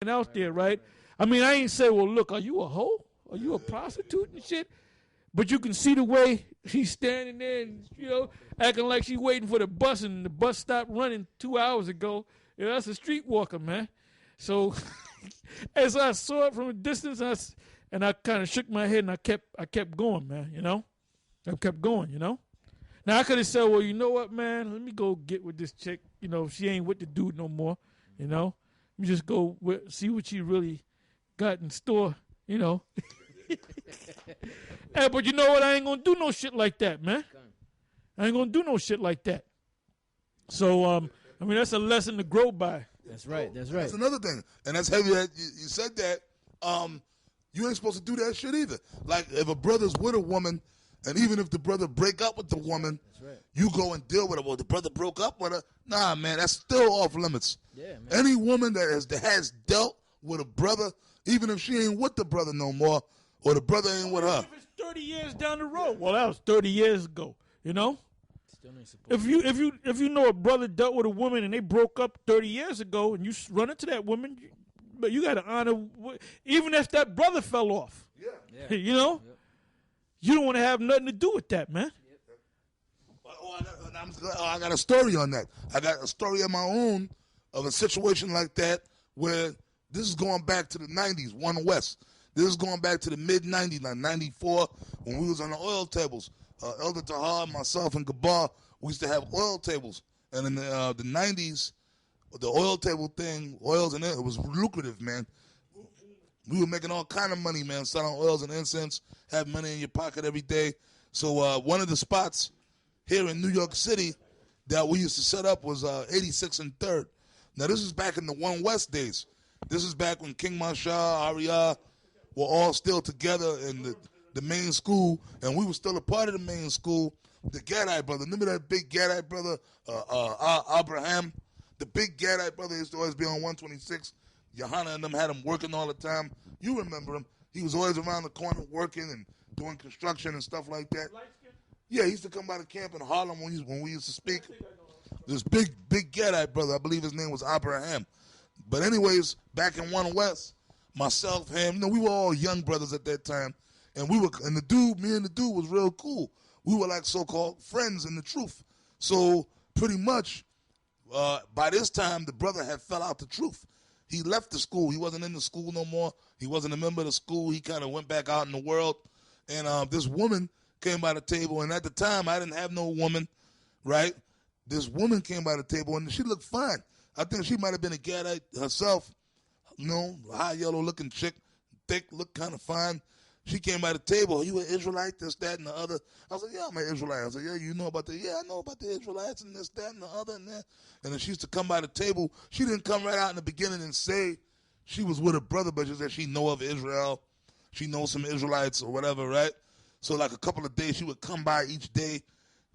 out there, right? I mean, I ain't say, well, look, are you a hoe? Are you a prostitute and shit? But you can see the way she's standing there and, acting like she's waiting for the bus and the bus stopped running 2 hours ago. That's a streetwalker, man. So as I saw it from a distance, I kind of shook my head and I kept going, man, I kept going, Now I could have said, well, you know what, man? Let me go get with this chick. She ain't with the dude no more, Let me just go see what she really got in store, Hey, but you know what? I ain't gonna do no shit like that, man. I ain't gonna do no shit like that. So, that's a lesson to grow by. That's right. That's another thing, and that's heavy. That you said that. You ain't supposed to do that shit either. Like if a brother's with a woman, and even if the brother break up with the woman, you go and deal with her. Well, the brother broke up with her. Nah, man, that's still off limits. Yeah, man. Any woman that has dealt with a brother, even if she ain't with the brother no more, or the brother ain't with her. If it's 30 years down the road, well, that was 30 years ago. If you know a brother dealt with a woman and they broke up 30 years ago, and you run into that woman, but you got to honor, even if that brother fell off. Yeah. You don't want to have nothing to do with that, man. I got a story on that. I got a story of my own of a situation like that where this is going back to the 90s, One West. This is going back to the mid-90s, like 94, when we was on the oil tables. Elder Tahar, myself, and Gabar, we used to have oil tables. And in the 90s, the oil table thing, oils and it was lucrative, man. We were making all kind of money, man, selling oils and incense, have money in your pocket every day. So one of the spots here in New York City that we used to set up was 86 and 3rd. Now, this is back in the One West days. This is back when King Marshall, Ariyah were all still together in the main school, and we were still a part of the main school. The Gadite brother, remember that big Gadite brother, Abraham? The big Gadite brother used to always be on 126. Johanna and them had him working all the time. You remember him. He was always around the corner working and doing construction and stuff like that. Yeah, he used to come by the camp in Harlem when we used to speak. This big Gadite brother, I believe his name was Abraham. But anyways, back in One West, myself, him, we were all young brothers at that time. And me and the dude was real cool. We were like so-called friends in the truth. So pretty much, by this time, the brother had fell out the truth. He left the school. He wasn't in the school no more. He wasn't a member of the school. He kind of went back out in the world. And this woman came by the table. And at the time, I didn't have no woman, right? This woman came by the table, and she looked fine. I think she might have been a Gadite herself. High yellow-looking chick, thick, looked kind of fine. She came by the table. Are you an Israelite? This, that, and the other. I was like, yeah, I'm an Israelite. I was like, yeah, you know about the, yeah, I know about the Israelites and this, that, and the other and that. And then she used to come by the table. She didn't come right out in the beginning and say she was with a brother, but she said she know of Israel. She knows some Israelites or whatever, right? So like a couple of days, she would come by each day.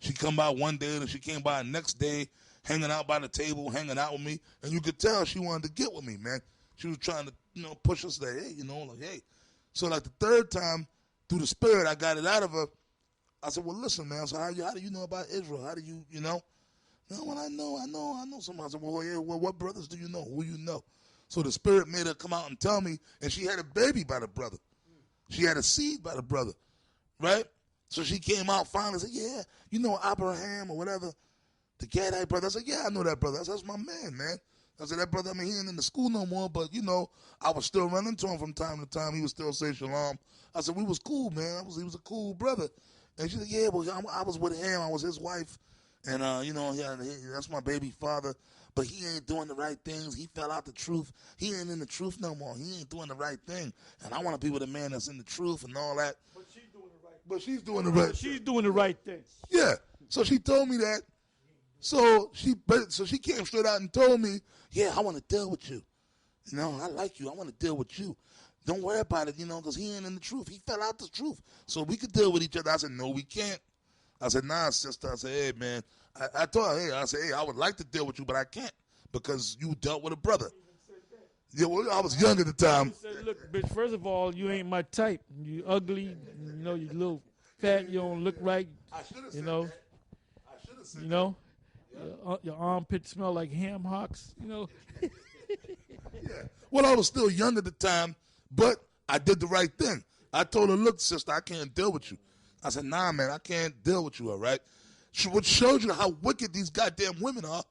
She'd come by one day, and she came by the next day, hanging out by the table, hanging out with me. And you could tell she wanted to get with me, man. She was trying to, push us like, hey, hey. So like the third time, through the spirit, I got it out of her. I said, well, listen, man. So how do you know about Israel? How do you, No, well, I know somebody. I said, well, yeah, well, what brothers do you know? Who you know? So the spirit made her come out and tell me, and she had a baby by the brother. She had a seed by the brother, right? So she came out finally and said, yeah, Abraham or whatever, the Gadite brother. I said, yeah, I know that brother. I said, that's my man. I said, that brother, he ain't in the school no more, but, I was still running to him from time to time. He would still say shalom. I said, we was cool, man. He was a cool brother. And she said, yeah, well, I was with him. I was his wife. And, that's my baby father. But he ain't doing the right things. He fell out the truth. He ain't in the truth no more. He ain't doing the right thing. And I want to be with a man that's in the truth and all that. But she's doing the right thing. But she's doing the right thing. She's doing the right thing. Yeah. So she told me that. So she came straight out and told me, yeah, I want to deal with you. I like you. I want to deal with you. Don't worry about it, because he ain't in the truth. He fell out the truth. So we could deal with each other. I said, no, we can't. I said, nah, sister. I said, hey, man. I told her, hey, I would like to deal with you, but I can't because you dealt with a brother. Yeah, well, I was young at the time. Said, look, bitch, first of all, you ain't my type. You ugly. You little fat. You don't look right. I should have said that. I should have said that. Your armpit smell like ham hocks, Yeah. Well, I was still young at the time, but I did the right thing. I told her, look, sister, I can't deal with you. I said, nah, man, I can't deal with you, all right? What shows you how wicked these goddamn women are.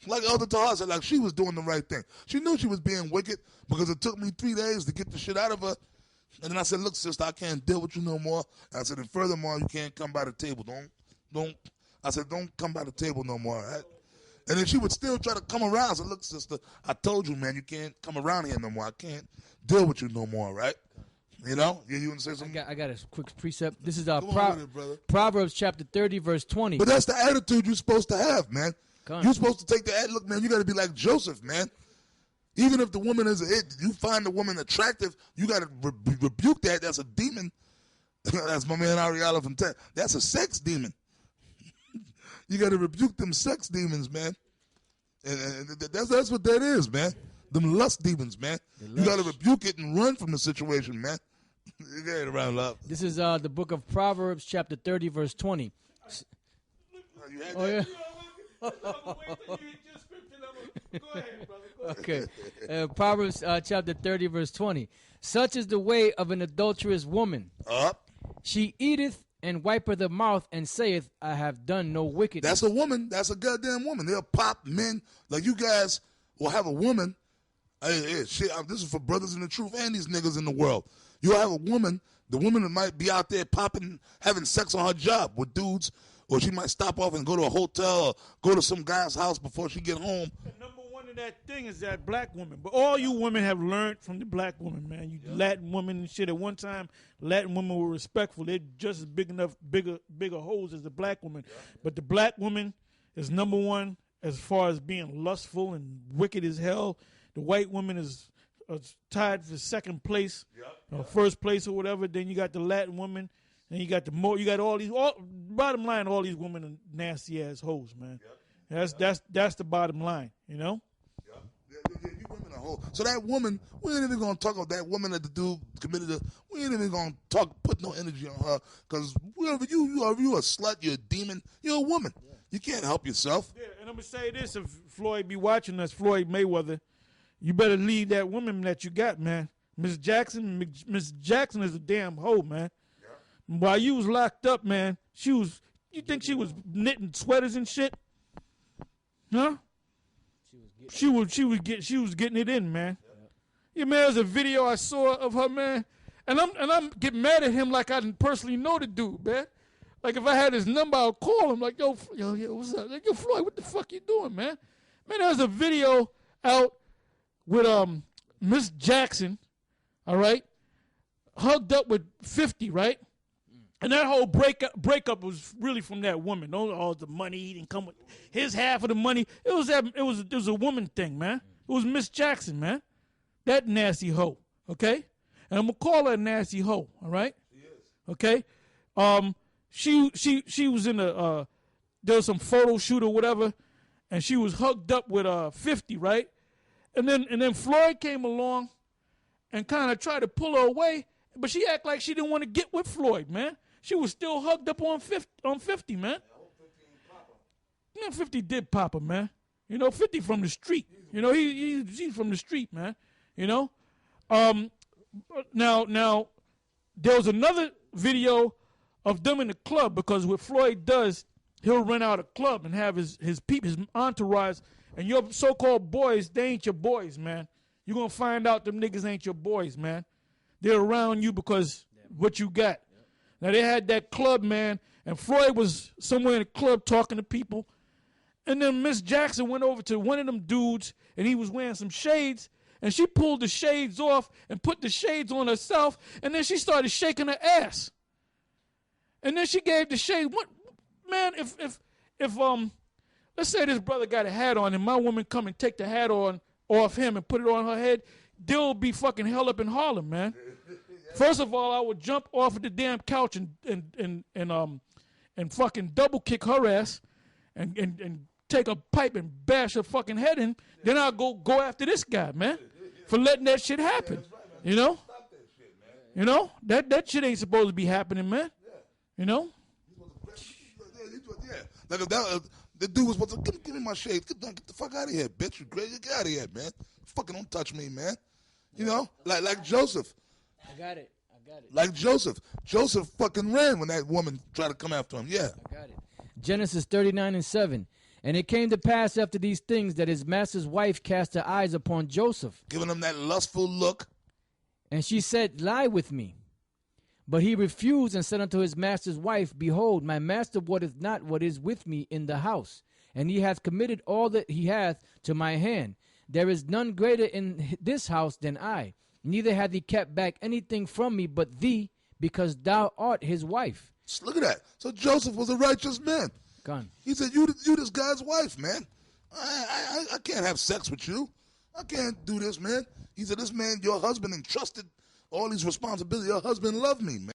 Like Elder Tahar said, like she was doing the right thing. She knew she was being wicked because it took me 3 days to get the shit out of her. And then I said, look, sister, I can't deal with you no more. I said, and furthermore, you can't come by the table. I said, don't come by the table no more, all right? And then she would still try to come around. I said, look, sister, I told you, man, you can't come around here no more. I can't deal with you no more, right? You know? You want to say something? I got a quick precept. This is Proverbs chapter 30, verse 20. But that's the attitude you're supposed to have, man. You're supposed to take the attitude. Look, man, you got to be like Joseph, man. Even if the woman is you find the woman attractive, you got to rebuke that. That's a demon. That's my man Ariella from Tech. That's a sex demon. You got to rebuke them sex demons, man. And that's what that is, man. Them lust demons, man. You got to rebuke it and run from the situation, man. You got it around love. This is the book of Proverbs, chapter 30, verse 20. Yeah. Okay. Proverbs chapter 30, verse 20. Such is the way of an adulterous woman. She eateth and wipeth her mouth and saith, I have done no wickedness. That's a woman. That's a goddamn woman. They'll pop men. Like you guys will have a woman. Hey, shit, this is for brothers in the truth and these niggas in the world. You'll have a woman. The woman that might be out there popping, having sex on her job with dudes, or she might stop off and go to a hotel or go to some guy's house before she get home. Number one of that thing is that black woman. But all you women have learned from the black woman, man. You Latin women and shit. At one time, Latin women were respectful. They're just as bigger hoes as the black woman. But the black woman is number one as far as being lustful and wicked as hell. The white woman is tied for second place, first place or whatever. Then you got the Latin woman. And you got bottom line, all these women are nasty ass hoes, man. That's the bottom line, you know? You women are hoes. So that woman, we ain't even gonna talk about that woman that the dude committed to. We ain't even gonna put no energy on her, because whoever you are a slut, you're a demon, you're a woman. You can't help yourself. Yeah, and I'm gonna say this: if Floyd be watching us, Floyd Mayweather, you better leave that woman that you got, man. Miss Jackson is a damn hoe, man. While you was locked up, man, you think she was knitting sweaters and shit? Huh? She was getting it in, man. Yeah, man, there's a video I saw of her, man, and I'm getting mad at him like I didn't personally know the dude, man. Like if I had his number, I'll call him like, yo, what's up? Like, yo, Floyd, what the fuck you doing, man? Man, there's a video out with Miss Jackson, all right, hugged up with 50, right? And that whole breakup was really from that woman. All the money, he didn't come with his half of the money. It was a woman thing, man. It was Miss Jackson, man. That nasty hoe, okay? And I'm gonna call her a nasty hoe, all right? She is. Okay? She was in there was some photo shoot or whatever, and she was hugged up with 50, right? And then Floyd came along and kind of tried to pull her away, but she act like she didn't want to get with Floyd, man. She was still hugged up on 50, man. Yeah, 50 did pop her, man. You know, 50 from the street. You know, he's from the street, man. You know? Now, there was another video of them in the club, because what Floyd does, he'll rent out a club and have his entourage, and your so-called boys, they ain't your boys, man. You're going to find out them niggas ain't your boys, man. They're around you because what you got. Now, they had that club, man, and Floyd was somewhere in the club talking to people. And then Miss Jackson went over to one of them dudes, and he was wearing some shades, and she pulled the shades off and put the shades on herself, and then she started shaking her ass. And then she gave the shade. What, man, if let's say this brother got a hat on, and my woman come and take the hat off him and put it on her head, they'll be fucking hell up in Harlem, man. First of all, I would jump off of the damn couch and fucking double kick her ass and take a pipe and bash her fucking head in. Then I'll go after this guy, man, for letting that shit happen. You know? You know? That shit ain't supposed to be happening, man. You know? Yeah. Like if the dude was supposed to give me my shades. Get the fuck out of here, bitch. You crazy? Get out of here, man. Fucking don't touch me, man. You know, like Joseph. I got it. Like Joseph. Joseph fucking ran when that woman tried to come after him. Yeah. I got it. Genesis 39:7. And it came to pass after these things that his master's wife cast her eyes upon Joseph. Giving him that lustful look. And she said, Lie with me. But he refused and said unto his master's wife, Behold, my master wotteth not what is with me in the house, and he hath committed all that he hath to my hand. There is none greater in this house than I. Neither hath he kept back anything from me but thee, because thou art his wife. Look at that. So Joseph was a righteous man. Gone. He said, you this guy's wife, man. I can't have sex with you. I can't do this, man. He said, this man, your husband entrusted all these responsibilities. Your husband loved me, man.